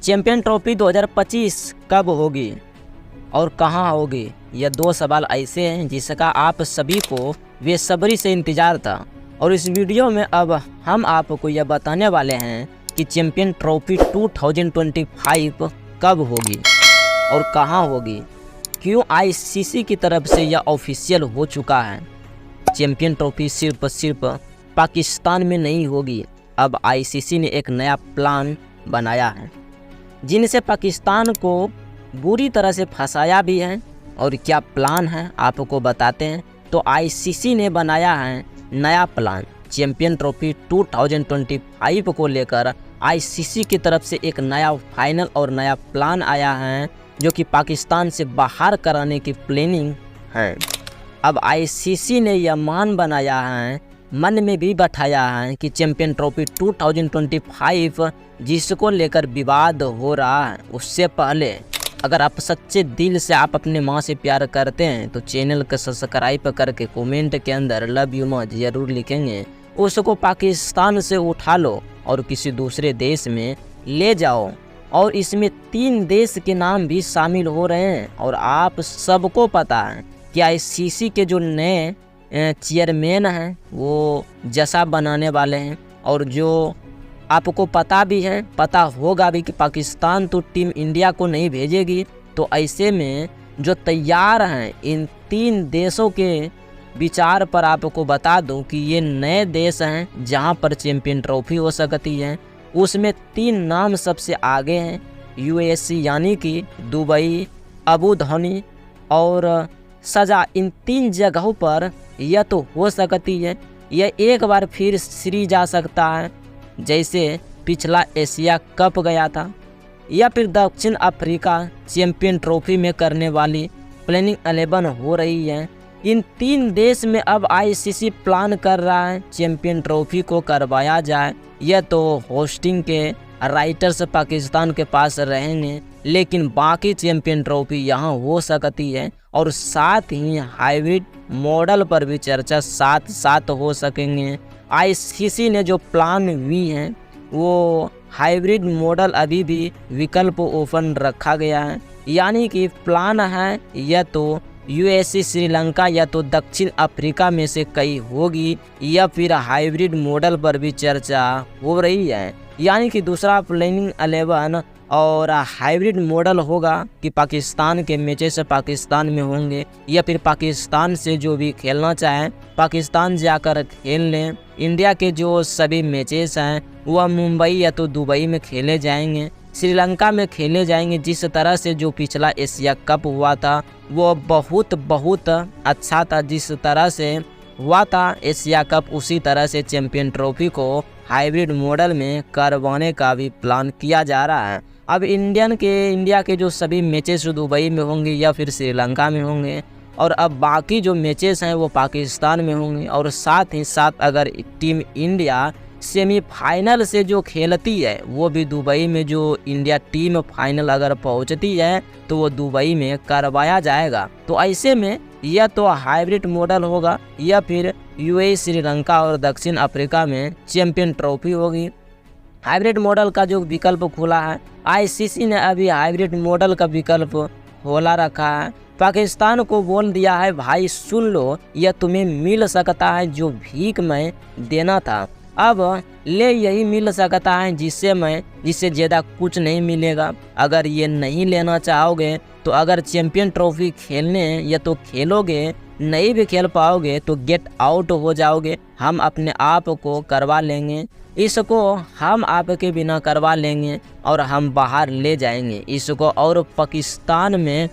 Champion trophy 2025 कब होगी और कहां होगी? यह दो सवाल ऐसे हैं जिसका आप सभी को बेसब्री से इंतज़ार था और इस वीडियो में अब हम आपको यह बताने वाले हैं कि चैंपियन ट्रॉफी 2025 कब होगी और कहां होगी। क्यों आईसीसी की तरफ से यह ऑफिशियल हो चुका है। चैंपियन ट्रॉफी सिर्फ पाकिस्तान में नहीं होगी। अब आईसीसी ने एक नया प्लान बनाया है जिनसे पाकिस्तान को बुरी तरह से फंसाया भी है। और क्या प्लान है आपको बताते हैं। तो आईसीसी ने बनाया है नया प्लान। चैंपियन ट्रॉफी 2025 को लेकर आईसीसी की तरफ से एक नया फाइनल और नया प्लान आया है जो कि पाकिस्तान से बाहर कराने की प्लानिंग है। अब आईसीसी ने यह मान बनाया है, मन में भी बैठाया है कि चैंपियन ट्रॉफी 2025 जिसको लेकर विवाद हो रहा है उससे पहले अगर आप सच्चे दिल से आप अपने माँ से प्यार करते हैं तो चैनल को सब्सक्राइब करके कमेंट के अंदर लव यू मच जरूर लिखेंगे। उसको पाकिस्तान से उठा लो और किसी दूसरे देश में ले जाओ। और इसमें 3 देश के नाम भी शामिल हो रहे हैं। और आप सबको पता है कि आईसीसी के जो नए चेयरमैन हैं वो जसा बनाने वाले हैं। और जो आपको पता होगा भी कि पाकिस्तान तो टीम इंडिया को नहीं भेजेगी। तो ऐसे में जो तैयार हैं इन 3 देशों के विचार पर आपको बता दूं कि ये नए देश हैं जहां पर चैंपियन ट्रॉफी हो सकती है। उसमें 3 नाम सबसे आगे हैं, यूएई यानी कि दुबई, अबू धाबी और सजा। इन 3 जगहों पर यह तो हो सकती है, यह एक बार फिर सीरीज जा सकता है जैसे पिछला एशिया कप गया था, या फिर दक्षिण अफ्रीका चैंपियन ट्रॉफी में करने वाली प्लानिंग 11 हो रही है। इन 3 देश में अब आईसीसी प्लान कर रहा है चैंपियन ट्रॉफी को करवाया जाए। यह तो होस्टिंग के राइटर्स पाकिस्तान के पास रहेंगे, लेकिन बाकी चैंपियन ट्रॉफी यहाँ हो सकती है। और साथ ही हाइब्रिड मॉडल पर भी चर्चा साथ साथ हो सकेंगे। आईसीसी ने जो प्लान भी हैं वो हाइब्रिड मॉडल अभी भी विकल्प ओपन रखा गया है, यानी कि प्लान है या तो यूएई श्रीलंका या तो दक्षिण अफ्रीका में से कई होगी, या फिर हाइब्रिड मॉडल पर भी चर्चा हो रही है। यानी कि दूसरा प्लानिंग 11 और हाइब्रिड मॉडल होगा कि पाकिस्तान के मैचेस पाकिस्तान में होंगे, या फिर पाकिस्तान से जो भी खेलना चाहे पाकिस्तान जाकर खेल लें। इंडिया के जो सभी मैचेस हैं वह मुंबई या तो दुबई में खेले जाएंगे, श्रीलंका में खेले जाएंगे। जिस तरह से जो पिछला एशिया कप हुआ था वो बहुत अच्छा था, जिस तरह से हुआ था एशिया कप उसी तरह से चैंपियन ट्रॉफी को हाइब्रिड मॉडल में करवाने का भी प्लान किया जा रहा है। अब इंडिया के जो सभी मैचेस दुबई में होंगे या फिर श्रीलंका में होंगे, और अब बाकी जो मैचेस हैं वो पाकिस्तान में होंगे। और साथ ही साथ अगर टीम इंडिया सेमीफाइनल से जो खेलती है वो भी दुबई में, जो इंडिया टीम फाइनल अगर पहुंचती है तो वो दुबई में करवाया जाएगा। तो ऐसे में यह तो हाइब्रिड मॉडल होगा या फिर यूएई श्रीलंका और दक्षिण अफ्रीका में चैंपियन ट्रॉफी होगी। हाइब्रिड मॉडल का जो विकल्प खुला है, आईसीसी ने अभी हाइब्रिड मॉडल का विकल्प खोला रखा है। पाकिस्तान को बोल दिया है भाई सुन लो, यह तुम्हें मिल सकता है जो भीख मैं देना था, अब ले यही मिल सकता है जिससे ज़्यादा कुछ नहीं मिलेगा। अगर ये नहीं लेना चाहोगे तो अगर चैंपियन ट्रॉफी खेलने या तो खेलोगे, नहीं भी खेल पाओगे तो गेट आउट हो जाओगे। हम अपने आप को करवा लेंगे, इसको हम आपके बिना करवा लेंगे और हम बाहर ले जाएंगे इसको। और पाकिस्तान में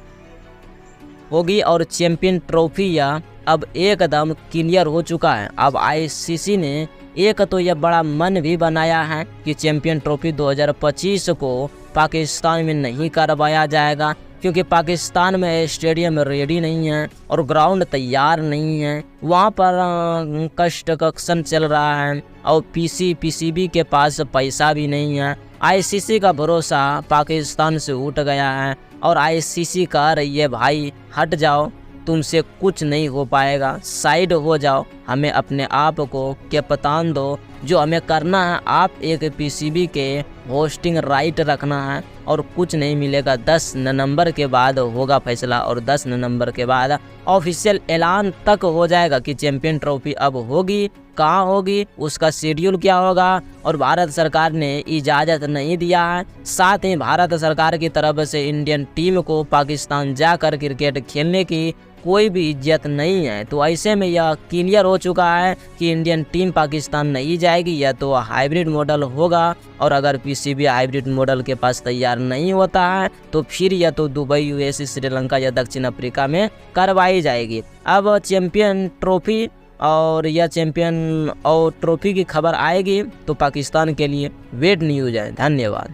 होगी और चैंपियन ट्रॉफी या अब एकदम क्लियर हो चुका है। अब आईसीसी ने एक तो यह बड़ा मन भी बनाया है कि चैंपियन ट्रॉफी 2025 को पाकिस्तान में नहीं करवाया जाएगा, क्योंकि पाकिस्तान में स्टेडियम रेडी नहीं है और ग्राउंड तैयार नहीं है। वहाँ पर कंस्ट्रक्शन चल रहा है और पीसीबी के पास पैसा भी नहीं है। आईसीसी का भरोसा पाकिस्तान से उठ गया है और आईसीसी कह रही है भाई हट जाओ, तुमसे कुछ नहीं हो पाएगा, साइड हो जाओ, हमें अपने आप को कप्तान दो, जो हमें करना है आप एक पीसीबी के होस्टिंग राइट रखना है और कुछ नहीं मिलेगा। 10 नवंबर के बाद होगा फैसला और 10 नवंबर के बाद ऑफिशियल ऐलान तक हो जाएगा कि चैंपियन ट्रॉफी अब होगी, कहाँ होगी, उसका शेड्यूल क्या होगा। और भारत सरकार ने इजाज़त नहीं दिया है। साथ ही भारत सरकार की तरफ से इंडियन टीम को पाकिस्तान जाकर क्रिकेट खेलने की कोई भी इज्जत नहीं है। तो ऐसे में यह क्लियर हो चुका है कि इंडियन टीम पाकिस्तान नहीं जाएगी, या तो हाइब्रिड मॉडल होगा, और अगर पीसीबी हाइब्रिड मॉडल के पास तैयार नहीं होता है तो फिर या तो दुबई, यूएसए, श्रीलंका या दक्षिण अफ्रीका में करवाई जाएगी। अब चैंपियन ट्रॉफी और या चैंपियन और ट्रॉफी की खबर आएगी तो पाकिस्तान के लिए वेट न्यूज है। धन्यवाद।